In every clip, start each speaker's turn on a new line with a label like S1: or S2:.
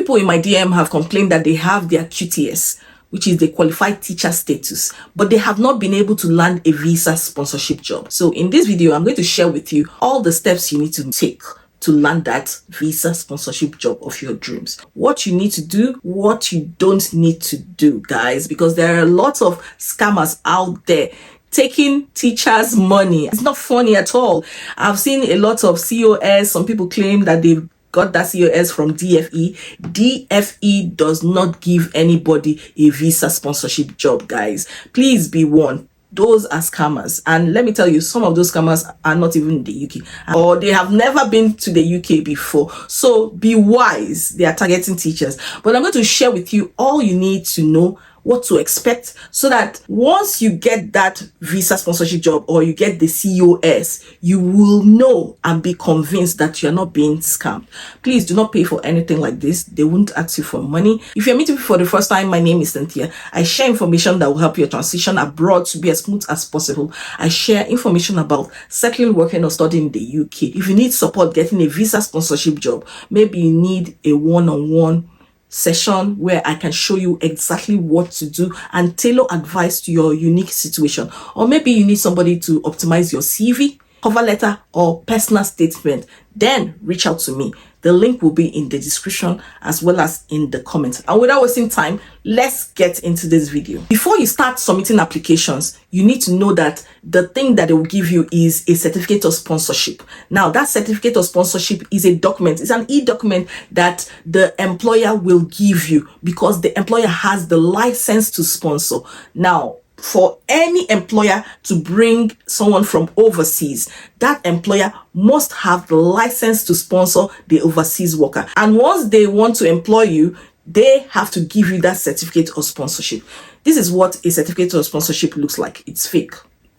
S1: people in my DM have complained that they have their QTS, which is the qualified teacher status, but they have not been able to land a visa sponsorship job. So in this video, I'm going to share with you all the steps you need to take to land that visa sponsorship job of your dreams. What you need to do, what you don't need to do, guys, because there are lots of scammers out there taking teachers' money. It's not funny at all. I've seen a lot of COS. Some people claim that they've got that COS from DFE. DFE does not give anybody a visa sponsorship job, guys. Please be warned. Those are scammers. And let me tell you, some of those scammers are not even in the UK, or they have never been to the UK before. So be wise. They are targeting teachers. But I'm going to share with you all you need to know, what to expect, so that once you get that visa sponsorship job or you get the COS, you will know and be convinced that you're not being scammed. Please do not pay for anything like this. They won't ask you for money. If you're meeting me for the first time, my name is Cynthia. I share information that will help your transition abroad to be as smooth as possible. I share information about settling, working, or studying in the UK. If you need support getting a visa sponsorship job, maybe you need a one-on-one session where I can show you exactly what to do and tailor advice to your unique situation. Or maybe you need somebody to optimize your CV, cover letter, or personal statement, then reach out to me. The link will be in the description as well as in the comments. And without wasting time, let's get into this video. Before you start submitting applications, you need to know that the thing that they will give you is a certificate of sponsorship. Now, that certificate of sponsorship is a document. It's an e-document that the employer will give you because the employer has the license to sponsor. Now, for any employer to bring someone from overseas, that employer must have the license to sponsor the overseas worker. And once they want to employ you, they have to give you that certificate of sponsorship. This is what a certificate of sponsorship looks like. It's fake,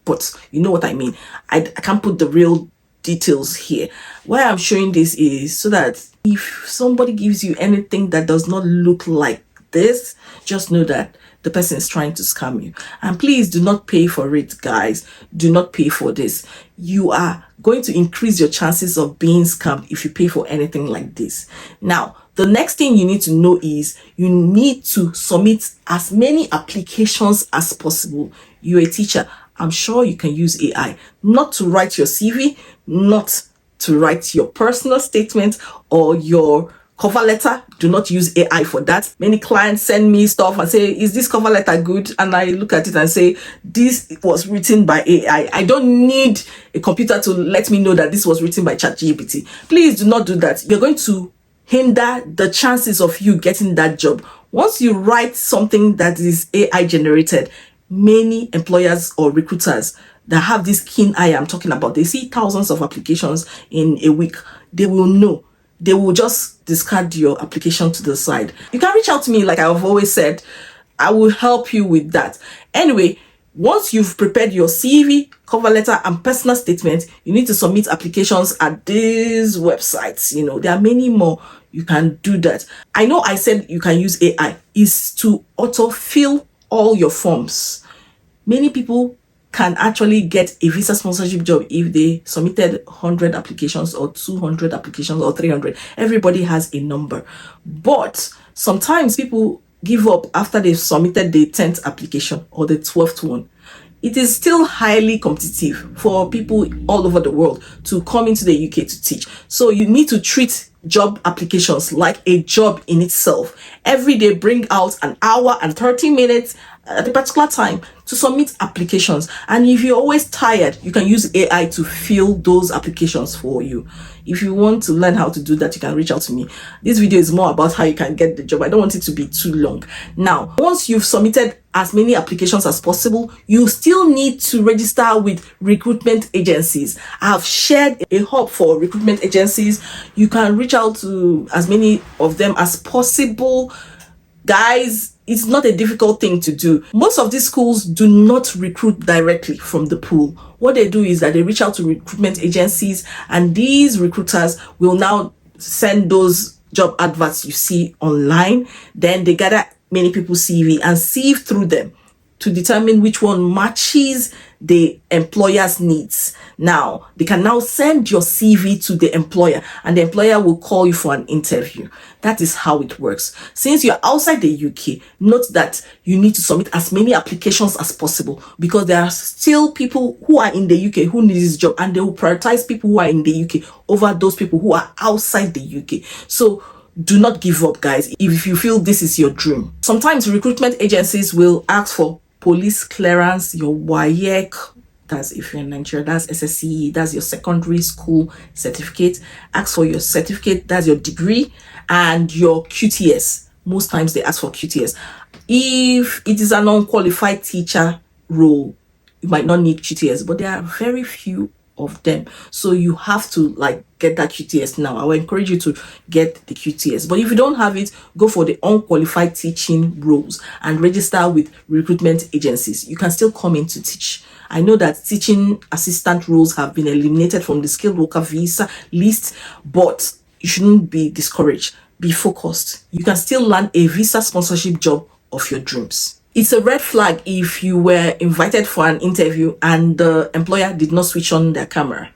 S1: but you know what I mean. I can't put the real details here. Why I'm showing this is so that if somebody gives you anything that does not look like this, just know that the person is trying to scam you. And please do not pay for it, guys. Do not pay for this. You are going to increase your chances of being scammed if you pay for anything like this. Now, the next thing you need to know is you need to submit as many applications as possible. You're a teacher. I'm sure you can use AI, not to write your CV, not to write your personal statement or your cover letter. Do not use AI for that. Many clients send me stuff and say, is this cover letter good? And I look at it and say, this was written by AI. I don't need a computer to let me know that this was written by ChatGPT. Please do not do that. You're going to hinder the chances of you getting that job. Once you write something that is AI generated, many employers or recruiters that have this keen eye I'm talking about, they see thousands of applications in a week. They will know. They will just discard your application to the side. You can reach out to me, like I've always said. I will help you with that. Anyway, once you've prepared your CV, cover letter, and personal statement, you need to submit applications at these websites. You know, there are many more. You can do that. I know I said you can use AI. Is to autofill all your forms. Many people can actually get a visa sponsorship job if they submitted 100 applications or 200 applications or 300. Everybody has a number. But sometimes people give up after they've submitted the 10th application or the 12th one. It is still highly competitive for people all over the world to come into the UK to teach. So you need to treat job applications like a job in itself. Every day bring out an hour and 30 minutes at a particular time to submit applications. And if you're always tired, you can use AI to fill those applications for you. If you want to learn how to do that, you can reach out to me. This video is more about how you can get the job. I don't want it to be too long. Now, once you've submitted as many applications as possible, you still need to register with recruitment agencies. I have shared a hub for recruitment agencies. You can reach out to as many of them as possible. Guys, it's not a difficult thing to do. Most of these schools do not recruit directly from the pool. What they do is that they reach out to recruitment agencies, and these recruiters will now send those job adverts you see online. Then they gather many people's CV and sieve through them to determine which one matches the employer's needs. Now, they can now send your CV to the employer, and the employer will call you for an interview. That is how it works. Since you're outside the UK, note that you need to submit as many applications as possible, because there are still people who are in the UK who need this job, and they will prioritize people who are in the UK over those people who are outside the UK. So do not give up, guys, if you feel this is your dream. Sometimes recruitment agencies will ask for police clearance, your WAEC, that's if you're in Nigeria, that's SSCE, that's your secondary school certificate. Ask for your certificate, that's your degree, and your QTS. Most times they ask for QTS. If it is an unqualified teacher role, you might not need QTS, but there are very few of them, so you have to get that QTS now. I will encourage you to get the QTS, but if you don't have it, go for the unqualified teaching roles and register with recruitment agencies. You can still come in to teach. I know that teaching assistant roles have been eliminated from the skilled worker visa list, but you shouldn't be discouraged. Be focused. You can still land a visa sponsorship job of your dreams. It's a red flag if you were invited for an interview and the employer did not switch on their camera.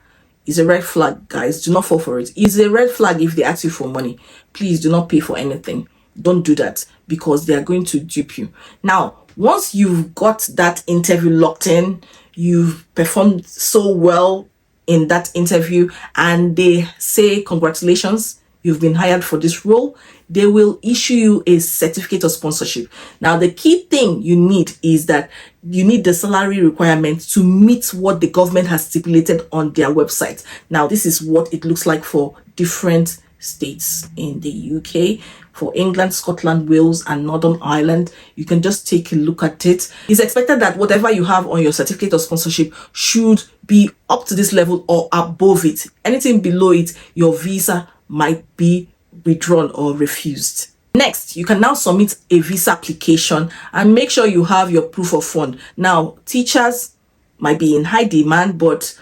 S1: It's a red flag, guys. Do not fall for it. It's a red flag if they ask you for money. Please do not pay for anything. Don't do that, because they are going to dupe you. Now, once you've got that interview locked in, you've performed so well in that interview, and they say, congratulations, you've been hired for this role, they will issue you a certificate of sponsorship. Now, the key thing you need is that you need the salary requirement to meet what the government has stipulated on their website. Now, this is what it looks like for different states in the UK. For England, Scotland, Wales, and Northern Ireland, you can just take a look at it. It's expected that whatever you have on your certificate of sponsorship should be up to this level or above it. Anything below it, your visa might be withdrawn or refused. Next, you can now submit a visa application and make sure you have your proof of fund. Now, teachers might be in high demand, but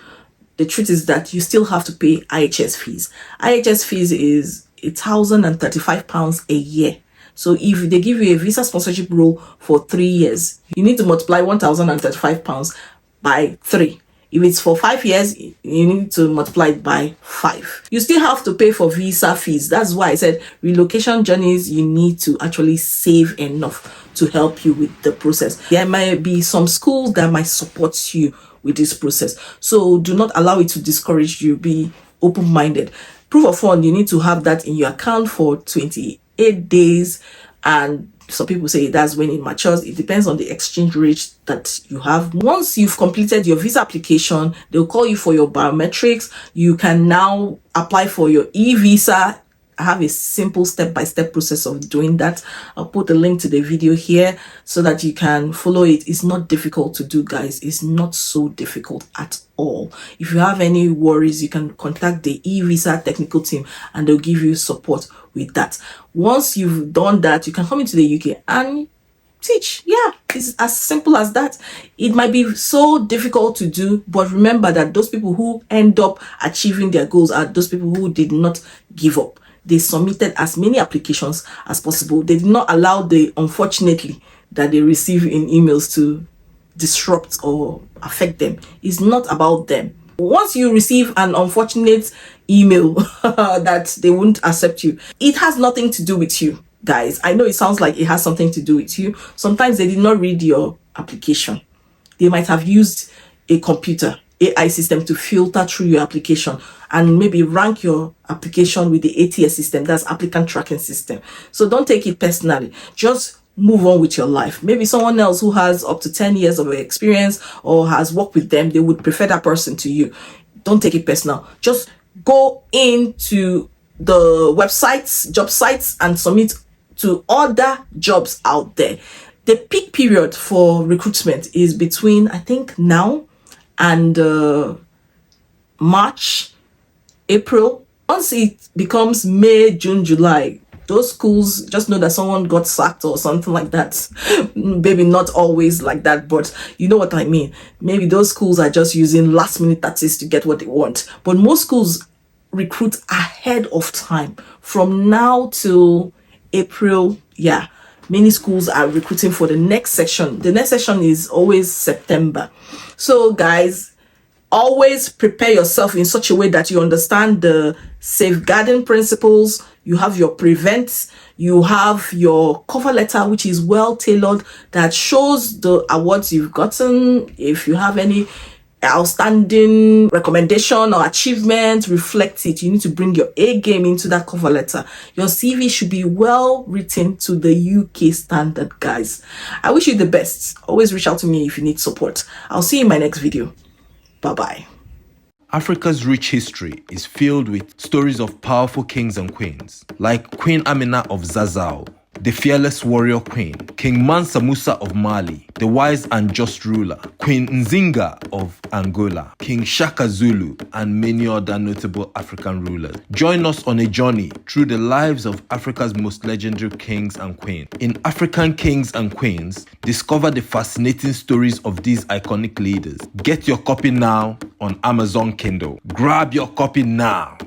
S1: the truth is that you still have to pay IHS fees. IHS fees is £1,035 a year. So if they give you a visa sponsorship role for 3 years, you need to multiply £1,035 by 3. If it's for 5 years, you need to multiply it by 5. You still have to pay for visa fees. That's why I said relocation journeys, you need to actually save enough to help you with the process. There might be some schools that might support you with this process. So do not allow it to discourage you. Be open-minded. Proof of fund, you need to have that in your account for 28 days, and some people say that's when it matures. It depends on the exchange rate that you have. Once you've completed your visa application, they'll call you for your biometrics. You can now apply for your e-visa. I have a simple step-by-step process of doing that. I'll put the link to the video here so that you can follow it. It's not difficult to do, guys. It's not so difficult at all. If you have any worries, you can contact the e-visa technical team and they'll give you support with that. Once you've done that, you can come into the UK and teach. Yeah, it's as simple as that. It might be so difficult to do, but remember that those people who end up achieving their goals are those people who did not give up. They submitted as many applications as possible. They did not allow the unfortunately that they receive in emails to disrupt or affect them. It's not about them. Once you receive an unfortunate email that they won't accept you, it has nothing to do with you, guys. I know it sounds like it has something to do with you. Sometimes they did not read your application. They might have used a computer AI system to filter through your application and maybe rank your application with the ATS system, that's applicant tracking system. So don't take it personally. Just move on with your life. Maybe someone else who has up to 10 years of experience or has worked with them, they would prefer that person to you. Don't take it personal. Just go into the websites, job sites, and submit to other jobs out there. The peak period for recruitment is between, I think, now and March, April. Once it becomes May, June, July, those schools, just know that someone got sacked or something like that. Maybe not always like that, but you know what I mean. Maybe those schools are just using last minute tactics to get what they want. But most schools recruit ahead of time, from now till April. Yeah, many schools are recruiting for the next session. The next session is always September. So guys, always prepare yourself in such a way that you understand the safeguarding principles. You have your prevent, you have your cover letter, which is well tailored, that shows the awards you've gotten. If you have any outstanding recommendation or achievement, reflect it. You need to bring your A game into that cover letter. Your CV should be well written to the UK standard, guys. I wish you the best. Always reach out to me if you need support. I'll see you in my next video. Bye-bye.
S2: Africa's rich history is filled with stories of powerful kings and queens, like Queen Amina of Zazzau, the fearless warrior queen, King Mansa Musa of Mali, the wise and just ruler, Queen Nzinga of Angola, King Shaka Zulu, and many other notable African rulers. Join us on a journey through the lives of Africa's most legendary kings and queens. In African Kings and Queens, discover the fascinating stories of these iconic leaders. Get your copy now on Amazon Kindle. Grab your copy now.